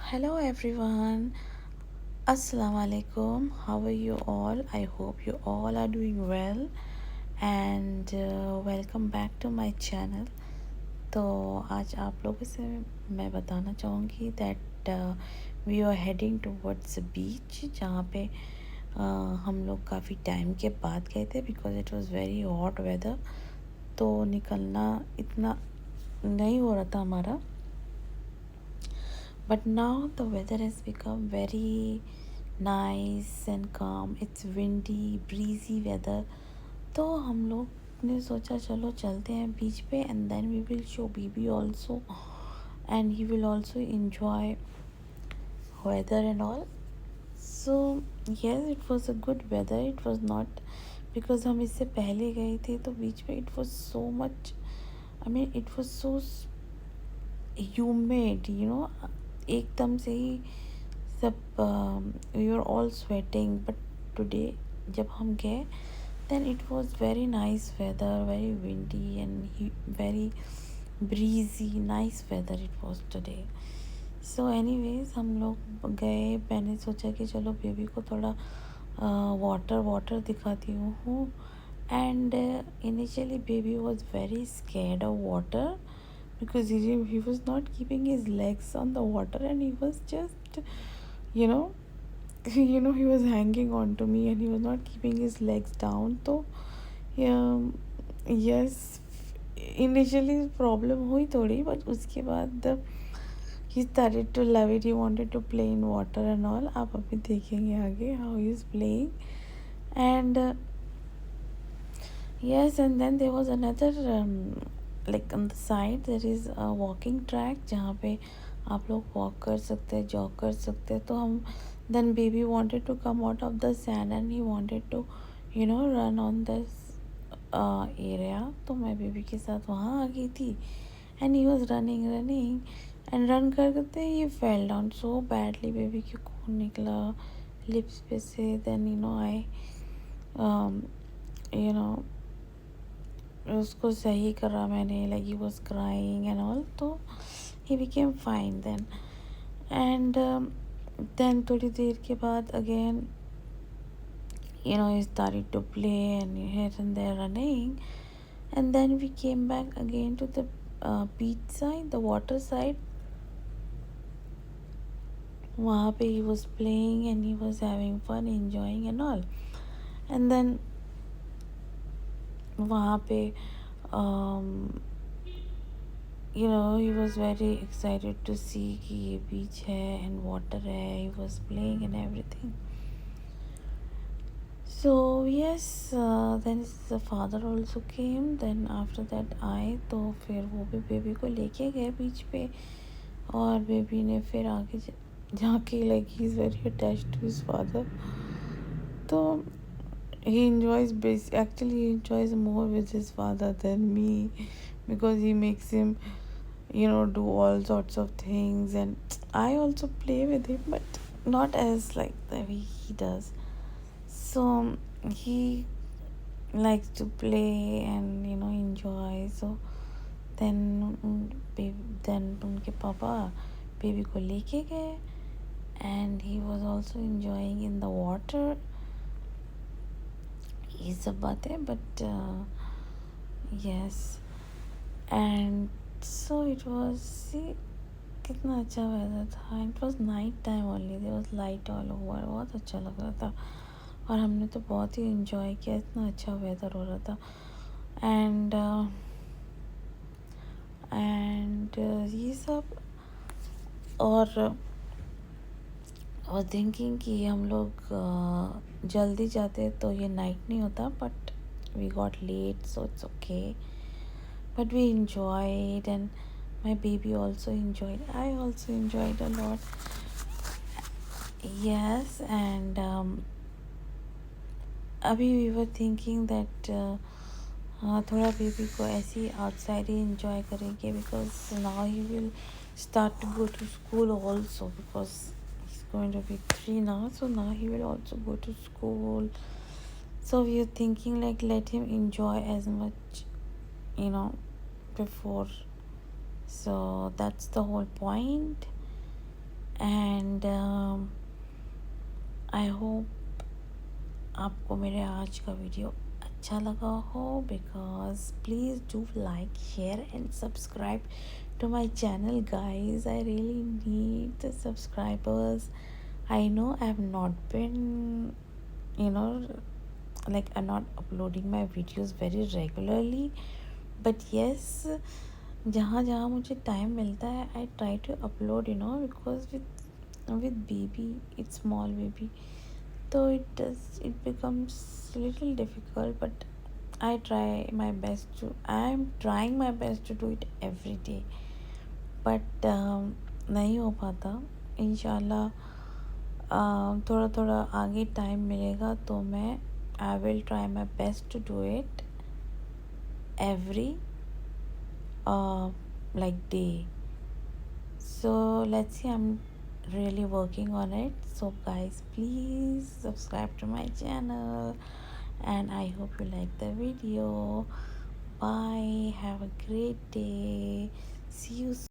Hello everyone. Assalamu alaikum. How are you all? I hope you all are doing well and welcome back to my channel. तो आज आप लोगों से मैं बताना चाहूँगी that we are heading towards beach जहाँ पे हम लोग काफ़ी टाइम के बाद गए थे because it was very hot weather. तो निकलना इतना नहीं हो रहा था हमारा, but now the weather has become very nice and calm. It's windy, breezy weather. तो हम लोग ने सोचा चलो चलते हैं बीच पे and then we will show BB also and he will also enjoy weather and all. So yes, it was a good weather. It was not because हम इससे पहले गए थे तो बीच में it was so much, I mean it was so humid, you know, एकदम से ही सब we were all sweating. But today जब हम गए then it was very nice weather, very windy and very breezy, nice weather it was today. So anyways हम लोग गए, मैंने सोचा कि चलो बेबी को थोड़ा वाटर दिखाती हूँ and initially baby was very scared of water because he was not keeping his legs on the water and he was just, you know, he was hanging on to me and he was not keeping his legs down. So yes, initially problem हुई थोड़ी, but उसके बाद he started to love it. He wanted to play in water and all. आप अभी देखेंगे आगे how he is playing. And yes, and then there was another like on the side there is a walking track जहाँ पे आप लोग walk कर सकते हैं, jog कर सकते हैं. तो हम then baby wanted to come out of the sand and he wanted to, you know, run on this area. तो मैं baby के साथ वहाँ आ गई थी and he was running and run करते he fell down so badly. baby के खून निकला lips पे से. then you know उसको सही करा मैंने, like he was crying and all. तो he became fine then. And then थोड़ी देर के बाद again, you know, he started to play and here and there running. And then we came back again to the beach side, the water side. वहाँ पे he was playing and he was having fun, enjoying and all. And then वहाँ पे you know, he was very excited to see कि ये beach है and water है. He was playing and everything. So yes, then the father also came. Then after that I, तो फिर वो भी बेबी को लेके गए बीच पे और बेबी ने फिर आगे जाके, like he is very attached to his father. तो he enjoys actually he enjoys more with his father than me because he makes him, you know, do all sorts of things. And I also play with him but not as like the way he does. So he likes to play and, you know, enjoy. So then then उनके पापा baby को लेके गए and he was also enjoying in the water. ये सब बातें, but yes. And so it was, see कितना अच्छा वेदर था. It was night time only, there was light all over. बहुत अच्छा लग रहा था और हमने तो बहुत ही enjoy किया. इतना अच्छा वेदर हो रहा था. and ये सब. और थिंकिंग कि हम लोग जल्दी जाते तो ये नाइट नहीं होता, but we got late so it's okay. But we enjoyed and my baby also enjoyed. I also enjoyed a lot. Yes, and अभी we were thinking that थोड़ा बेबी को ऐसे ही आउटसाइड ही enjoy करेंगे because now he will start to go to school also because he's going to be 3 now. So now he will also go to school. So we are thinking like let him enjoy as much, you know, before. So that's the whole point. And I hope आपको मेरे आज का video अच्छा लगा हो, because please do like, share and subscribe to my channel, guys. I really need the subscribers. I know I've not been, you know, like I'm not uploading my videos very regularly, but yes, जहाँ जहाँ मुझे time मिलता है I try to upload, you know, because with baby, it's small baby, so it becomes little difficult, but I'm trying my best to do it every day, but नहीं हो पाता। इंशाल्लाह थोड़ा थोड़ा आगे टाइम मिलेगा तो मैं I will try my best to do it every like day. So let's see, I'm really working on it. So guys, please subscribe to my channel, and I hope you like the video. Bye, have a great day, see you soon.